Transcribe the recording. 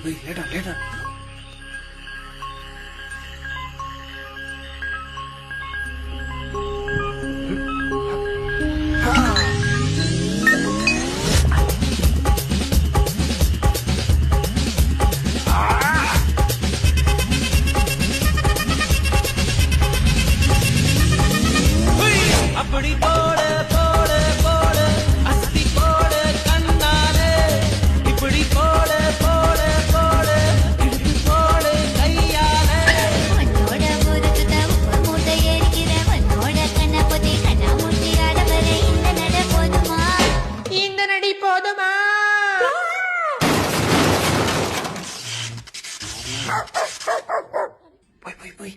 லேட்டா லேட்டா. அப்படி போடு போடு போடு அஸ்தி போடு கண்ணாலே இப்படி போடு போடு போடு இடுப்பு போடு கையாலே உன்னோட முறுக்குத உப்பு மூட்டை எரிக்கிற உன்னோட கண்ண பொத்தி கண்ணா முட்டி ஆடவரை இந்த நட போதுமா இந்த நடி போதுமா? போய் போய் போய்